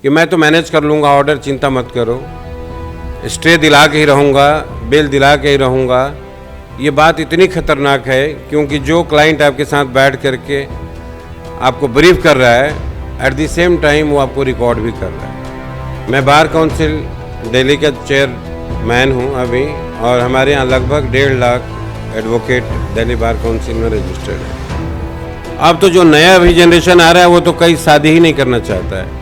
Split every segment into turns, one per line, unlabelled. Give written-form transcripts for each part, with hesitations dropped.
कि मैं तो मैनेज कर लूँगा ऑर्डर, चिंता मत करो, स्टे दिला के ही रहूँगा, बेल दिला के ही रहूँगा। ये बात इतनी खतरनाक है क्योंकि जो क्लाइंट आपके साथ बैठ करके आपको ब्रीफ कर रहा है, एट द सेम टाइम वो आपको रिकॉर्ड भी कर रहा है। मैं बार काउंसिल दिल्ली का चेयरमैन हूँ अभी, और हमारे यहाँ लगभग 1.5 lakh advocate Delhi bar council में रजिस्टर्ड है। अब तो जो नया अभी जनरेशन आ रहा है वो तो कहीं शादी ही नहीं करना चाहता है।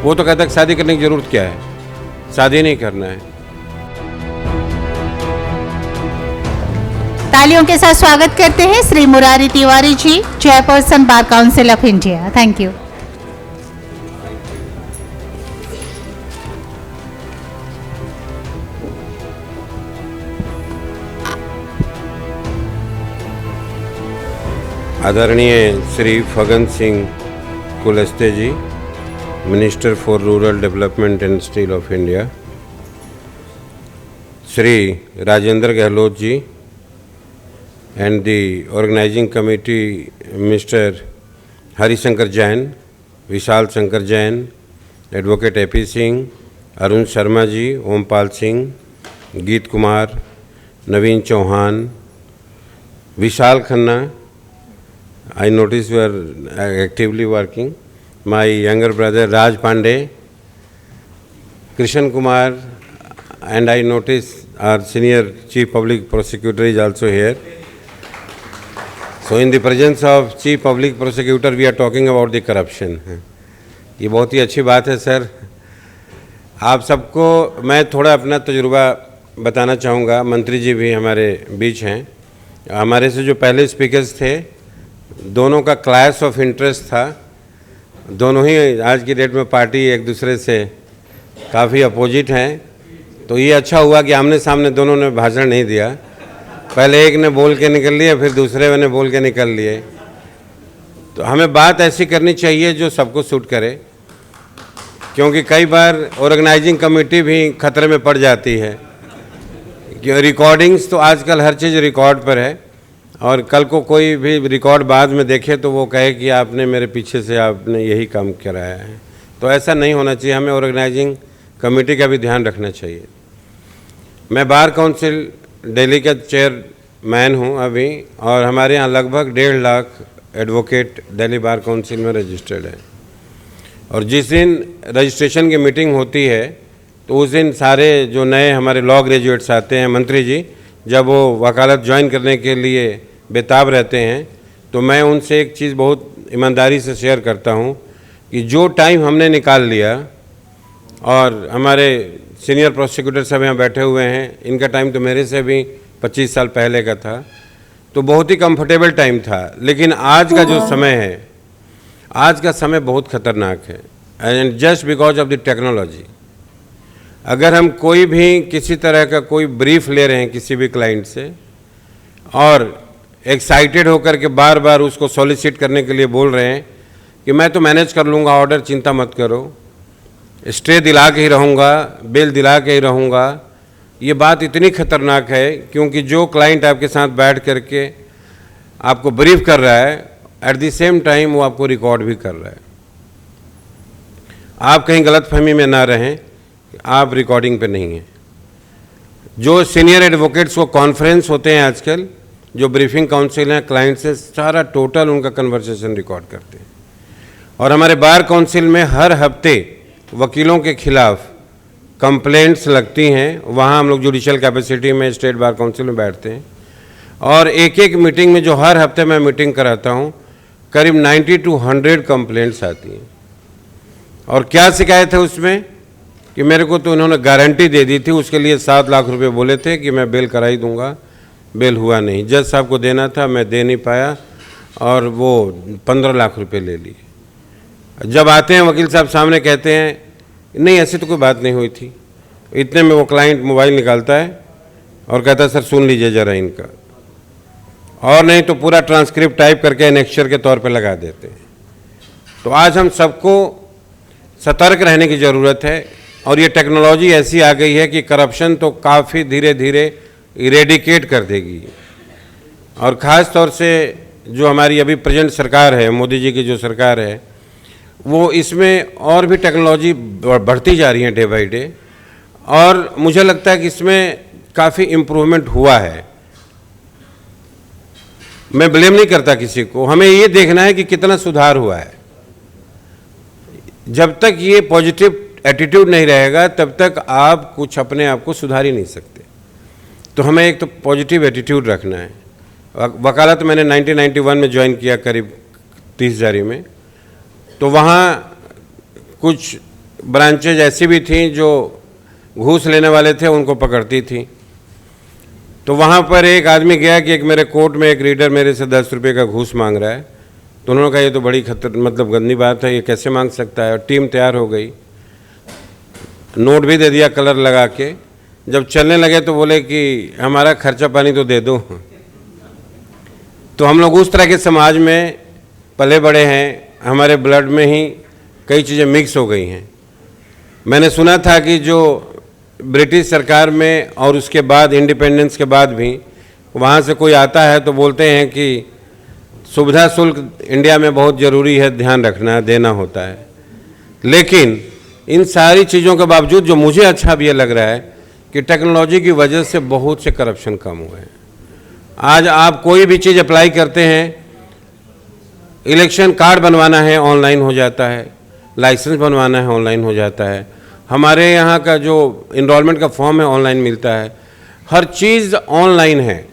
वो तो कहता है शादी करने की ज़रूरत क्या है, शादी नहीं करना है।
तालियों के साथ स्वागत करते हैं Shri Murari Tiwari ji, chairperson bar council of India. Thank you.
आदरणीय Shri Faggan Singh Kulaste ji, minister for rural development and steel of India, Shri Rajendra Gehlot ji and the organizing committee, Mr. Hari Shankar Jain, Vishal Shankar Jain, Advocate A.P. Singh, Arun Sharma ji, Om Pal Singh, Geet Kumar, Naveen Chauhan, Vishal Khanna. I notice you are actively working. My younger brother Raj Pandey, Krishan Kumar, and I notice our senior Chief Public Prosecutor is also here. So in the presence of Chief Public Prosecutor we are talking about the corruption. ये बहुत ही अच्छी बात है sir. आप सबको मैं थोड़ा अपना तजुर्बा बताना चाहूँगा। मंत्री जी भी हमारे बीच हैं। हमारे से जो पहले स्पीकर्स थे, दोनों का क्लैश ऑफ इंटरेस्ट था। दोनों ही आज की डेट में पार्टी एक दूसरे से काफ़ी अपोजिट हैं। तो ये अच्छा हुआ कि आमने सामने दोनों ने भाषण नहीं दिया। पहले एक ने बोल के निकल लिया, फिर दूसरे ने बोल के निकल लिए। तो हमें बात ऐसी करनी चाहिए जो सबको सूट करे, क्योंकि कई बार ऑर्गेनाइजिंग कमेटी भी खतरे में पड़ जाती है कि रिकॉर्डिंग्स तो आजकल हर चीज़ रिकॉर्ड पर है, और कल को कोई भी रिकॉर्ड बाद में देखे तो वो कहे कि आपने मेरे पीछे से आपने यही काम कराया है। तो ऐसा नहीं होना चाहिए। हमें ऑर्गेनाइजिंग कमेटी का भी ध्यान रखना चाहिए। मैं बार काउंसिल दिल्ली का चेयरमैन हूँ अभी, और हमारे यहाँ लगभग 1.5 lakh advocate Delhi bar council में रजिस्टर्ड है। और जिस दिन रजिस्ट्रेशन की मीटिंग होती है तो उस दिन सारे जो नए हमारे लॉ ग्रेजुएट्स आते हैं, मंत्री जी जब वो वकालत ज्वाइन करने के लिए बेताब रहते हैं, तो मैं उनसे एक चीज़ बहुत ईमानदारी से शेयर करता हूँ कि जो टाइम हमने निकाल लिया, और हमारे सीनियर प्रोसिक्यूटर सब यहाँ बैठे हुए हैं, इनका टाइम तो मेरे से भी 25 साल पहले का था, तो बहुत ही कंफर्टेबल टाइम था। लेकिन आज का जो समय है, आज का समय बहुत ख़तरनाक है, and just because of the technology. अगर हम कोई भी किसी तरह का कोई ब्रीफ ले रहे हैं किसी भी क्लाइंट से, और एक्साइटेड होकर के बार बार उसको सॉलिसिट करने के लिए बोल रहे हैं कि मैं तो मैनेज कर लूँगा ऑर्डर, चिंता मत करो, स्टे दिला के ही रहूँगा, बेल दिला के ही रहूँगा। ये बात इतनी खतरनाक है क्योंकि जो क्लाइंट आपके साथ बैठ करके आपको ब्रीफ कर रहा है, एट द सेम टाइम वो आपको रिकॉर्ड भी कर रहा है। आप कहीं गलतफहमी में ना रहें, आप रिकॉर्डिंग पे नहीं हैं। जो सीनियर एडवोकेट्स को कॉन्फ्रेंस होते हैं आजकल, जो ब्रीफिंग काउंसिल हैं, क्लाइंट से सारा टोटल उनका कन्वर्सेशन रिकॉर्ड करते हैं। और हमारे बार काउंसिल में हर हफ्ते वकीलों के खिलाफ कंप्लेंट्स लगती हैं। वहाँ हम लोग जुडिशल कैपेसिटी में स्टेट बार काउंसिल में बैठते हैं, और एक एक मीटिंग में जो हर हफ्ते मैं मीटिंग कराता हूँ, करीब 90 to 100 कंप्लेंट्स आती हैं। और क्या शिकायत है उसमें कि मेरे को तो उन्होंने गारंटी दे दी थी, उसके लिए 7 लाख रुपए बोले थे कि मैं बेल करा ही दूँगा, बेल हुआ नहीं, जज साहब को देना था, मैं दे नहीं पाया, और वो 15 लाख रुपये ले लिए। जब आते हैं वकील साहब सामने, कहते हैं नहीं ऐसी तो कोई बात नहीं हुई थी। इतने में वो क्लाइंट मोबाइल निकालता है और कहता है सर सुन लीजिए ज़रा इनका, और नहीं तो पूरा ट्रांसक्रिप्ट टाइप करके एनेक्चर के तौर पे लगा देते हैं। तो आज हम सबको सतर्क रहने की ज़रूरत है, और ये टेक्नोलॉजी ऐसी आ गई है कि करप्शन तो काफ़ी धीरे धीरे इरेडिकेट कर देगी। और ख़ास तौर से जो हमारी अभी प्रेजेंट सरकार है, मोदी जी की जो सरकार है, वो इसमें और भी टेक्नोलॉजी बढ़ती जा रही है डे बाई डे, और मुझे लगता है कि इसमें काफ़ी इम्प्रूवमेंट हुआ है। मैं ब्लेम नहीं करता किसी को, हमें ये देखना है कि कितना सुधार हुआ है। जब तक ये पॉजिटिव एटीट्यूड नहीं रहेगा तब तक आप कुछ अपने आप को सुधार ही नहीं सकते। तो हमें एक तो पॉजिटिव एटीट्यूड रखना है। वकालत मैंने 1991 में ज्वाइन किया करीब 30 जारी में, तो वहाँ कुछ ब्रांचेज ऐसी भी थीं जो घूस लेने वाले थे, उनको पकड़ती थी। तो वहाँ पर एक आदमी गया कि एक मेरे कोर्ट में एक रीडर मेरे से 10 रुपये का घूस मांग रहा है। तो उन्होंने कहा ये तो बड़ी मतलब गंदी बात है, ये कैसे मांग सकता है। और टीम तैयार हो गई, नोट भी दे दिया कलर लगा के। जब चलने लगे तो बोले कि हमारा खर्चा पानी तो दे दो। तो हम लोग उस तरह के समाज में पले बड़े हैं, हमारे ब्लड में ही कई चीज़ें मिक्स हो गई हैं। मैंने सुना था कि जो ब्रिटिश सरकार में और उसके बाद इंडिपेंडेंस के बाद भी वहाँ से कोई आता है तो बोलते हैं कि सुविधा शुल्क इंडिया में बहुत ज़रूरी है, ध्यान रखना देना होता है। लेकिन इन सारी चीज़ों के बावजूद जो मुझे अच्छा भी ये लग रहा है कि टेक्नोलॉजी की वजह से बहुत से करप्शन कम हुए हैं। आज आप कोई भी चीज़ अप्लाई करते हैं, इलेक्शन कार्ड बनवाना है ऑनलाइन हो जाता है, लाइसेंस बनवाना है ऑनलाइन हो जाता है, हमारे यहाँ का जो इनरोलमेंट का फॉर्म है ऑनलाइन मिलता है, हर चीज़ ऑनलाइन है।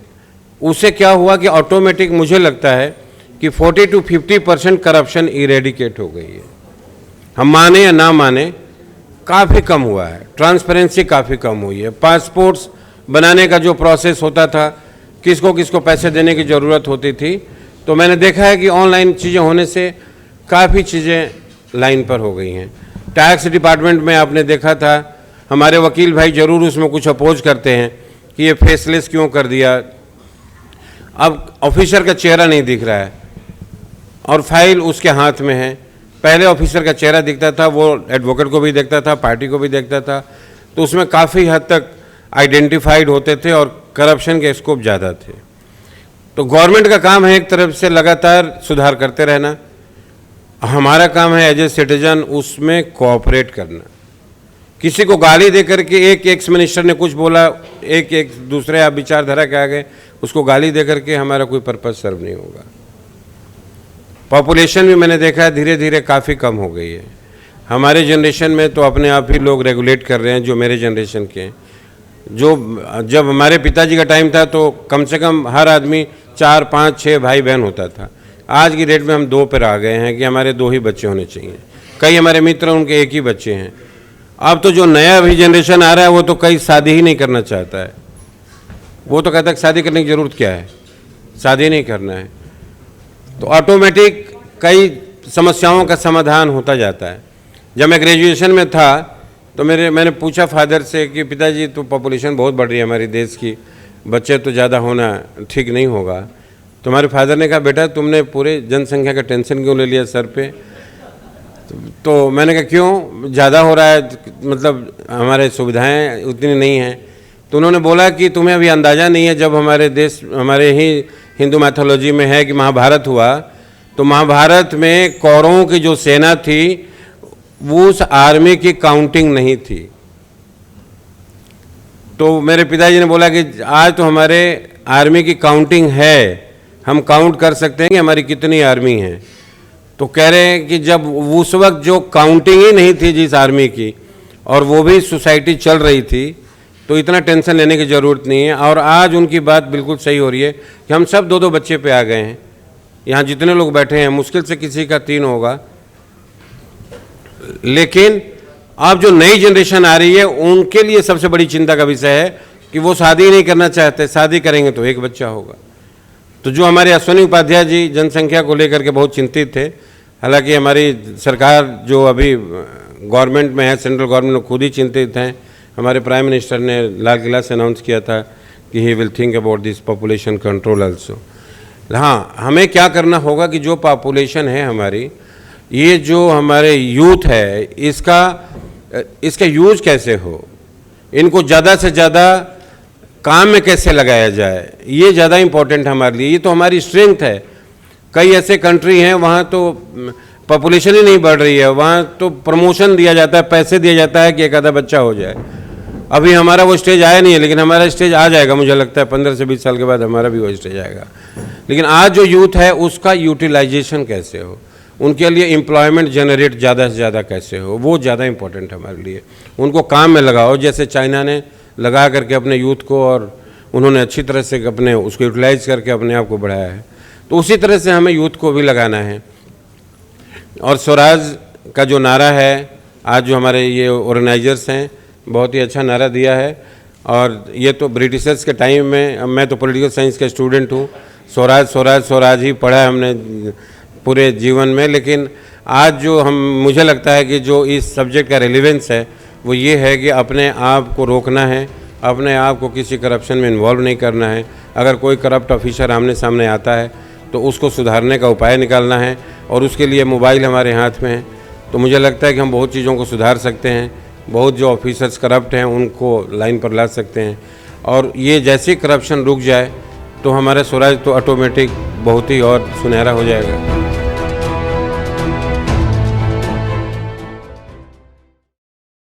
उससे क्या हुआ कि ऑटोमेटिक मुझे लगता है कि 40 to 50% करप्शन इरेडिकेट हो गई है। हम माने या ना माने, काफ़ी कम हुआ है, ट्रांसपेरेंसी काफ़ी कम हुई है। पासपोर्ट्स बनाने का जो प्रोसेस होता था, किसको किसको पैसे देने की ज़रूरत होती थी, तो मैंने देखा है कि ऑनलाइन चीज़ें होने से काफ़ी चीज़ें लाइन पर हो गई हैं। टैक्स डिपार्टमेंट में आपने देखा था, हमारे वकील भाई ज़रूर उसमें कुछ अपोज करते हैं कि ये फेसलेस क्यों कर दिया। अब ऑफिसर का चेहरा नहीं दिख रहा है और फाइल उसके हाथ में है। पहले ऑफिसर का चेहरा दिखता था, वो एडवोकेट को भी देखता था, पार्टी को भी देखता था, तो उसमें काफ़ी हद तक आइडेंटिफाइड होते थे और करप्शन के स्कोप ज़्यादा थे। तो गवर्नमेंट का काम है एक तरफ से लगातार सुधार करते रहना, हमारा काम है एज ए सिटीजन उसमें कोऑपरेट करना। किसी को गाली दे करके, एक एक्स मिनिस्टर ने कुछ बोला, एक दूसरे आप विचारधारा के आगे उसको गाली दे करके हमारा कोई पर्पस सर्व नहीं होगा। पॉपुलेशन भी मैंने देखा है धीरे धीरे काफ़ी कम हो गई है। हमारे जनरेशन में तो अपने आप ही लोग रेगुलेट कर रहे हैं, जो मेरे जनरेशन के हैं। जो जब हमारे पिताजी का टाइम था तो कम से कम हर आदमी 4, 5, 6 भाई बहन होता था। आज की डेट में हम 2 पर आ गए हैं कि हमारे 2 ही बच्चे होने चाहिए। कई हमारे मित्र उनके 1 ही बच्चे हैं। अब तो जो नया अभी जनरेशन आ रहा है वो तो कई शादी ही नहीं करना चाहता है। वो तो कहता है शादी करने की ज़रूरत क्या है, शादी नहीं करना है। तो ऑटोमेटिक कई समस्याओं का समाधान होता जाता है। जब मैं ग्रेजुएशन में था तो मैंने पूछा फादर से कि पिताजी तो पॉपुलेशन बहुत बढ़ रही है हमारे देश की, बच्चे तो ज़्यादा होना ठीक नहीं होगा। तो हमारे फादर ने कहा बेटा तुमने पूरे जनसंख्या का टेंशन क्यों ले लिया सर पे। तो मैंने कहा क्यों, ज़्यादा हो रहा है, मतलब हमारे सुविधाएं उतनी नहीं हैं। तो उन्होंने बोला कि तुम्हें अभी अंदाज़ा नहीं है, जब हमारे देश, हमारे ही हिंदू मैथोलॉजी में है कि महाभारत हुआ, तो महाभारत में कौरवों की जो सेना थी वो उस आर्मी की काउंटिंग नहीं थी। तो मेरे पिताजी ने बोला कि आज तो हमारे आर्मी की काउंटिंग है, हम काउंट कर सकते हैं कि हमारी कितनी आर्मी है। तो कह रहे हैं कि जब उस वक्त जो काउंटिंग ही नहीं थी जिस आर्मी की, और वो भी सोसाइटी चल रही थी, तो इतना टेंशन लेने की ज़रूरत नहीं है। और आज उनकी बात बिल्कुल सही हो रही है कि हम सब 2-2 बच्चे पे आ गए हैं। यहाँ जितने लोग बैठे हैं मुश्किल से किसी का 3 होगा। लेकिन अब जो नई जनरेशन आ रही है उनके लिए सबसे बड़ी चिंता का विषय है कि वो शादी नहीं करना चाहते, शादी करेंगे तो 1 बच्चा होगा। तो जो हमारे अश्विनी उपाध्याय जी जनसंख्या को लेकर के बहुत चिंतित थे, हालांकि हमारी सरकार जो अभी गवर्नमेंट में है, सेंट्रल गवर्नमेंट में खुद ही चिंतित हैं। हमारे प्राइम मिनिस्टर ने लाल किला से अनाउंस किया था कि he will think about this population control also. हाँ, हमें क्या करना होगा कि जो पॉपुलेशन है हमारी, ये जो हमारे यूथ है, इसका यूज कैसे हो, इनको ज़्यादा से ज़्यादा काम में कैसे लगाया जाए, ये ज़्यादा इम्पोर्टेंट हमारे लिए। ये तो हमारी स्ट्रेंथ है। कई ऐसे कंट्री हैं वहाँ तो पॉपुलेशन ही नहीं बढ़ रही है, वहाँ तो प्रमोशन दिया जाता है, पैसे दिया जाता है कि एक आधा बच्चा हो जाए। अभी हमारा वो स्टेज आया नहीं है, लेकिन हमारा स्टेज आ जाएगा, मुझे लगता है 15 से 20 साल के बाद हमारा भी वो स्टेज आएगा। लेकिन आज जो यूथ है उसका यूटिलाइजेशन कैसे हो, उनके लिए एम्प्लॉयमेंट जनरेट ज़्यादा से ज़्यादा कैसे हो, वो ज़्यादा इंपॉर्टेंट है हमारे लिए। उनको काम में लगाओ, जैसे चाइना ने लगा करके अपने यूथ को, और उन्होंने अच्छी तरह से अपने उसको यूटिलाइज करके अपने आप को बढ़ाया है, तो उसी तरह से हमें यूथ को भी लगाना है। और स्वराज का जो नारा है, आज जो हमारे ये ऑर्गेनाइजर्स हैं, बहुत ही अच्छा नारा दिया है। और ये तो ब्रिटिशर्स के टाइम में, मैं तो पॉलिटिकल साइंस का स्टूडेंट हूँ, स्वराज स्वराज स्वराज ही पढ़ा है हमने पूरे जीवन में। लेकिन आज जो मुझे लगता है कि जो इस सब्जेक्ट का रेलिवेंस है वो ये है कि अपने आप को रोकना है, अपने आप को किसी करप्शन में इन्वॉल्व नहीं करना है। अगर कोई करप्ट ऑफिसर आमने सामने आता है तो उसको सुधारने का उपाय निकालना है, और उसके लिए मोबाइल हमारे हाथ में है। तो मुझे लगता है कि हम बहुत चीज़ों को सुधार सकते हैं, बहुत जो ऑफिसर्स करप्ट हैं उनको लाइन पर ला सकते हैं, और ये जैसे करप्शन रुक जाए तो हमारा स्वराज तो ऑटोमेटिक बहुत ही और सुनहरा हो जाएगा।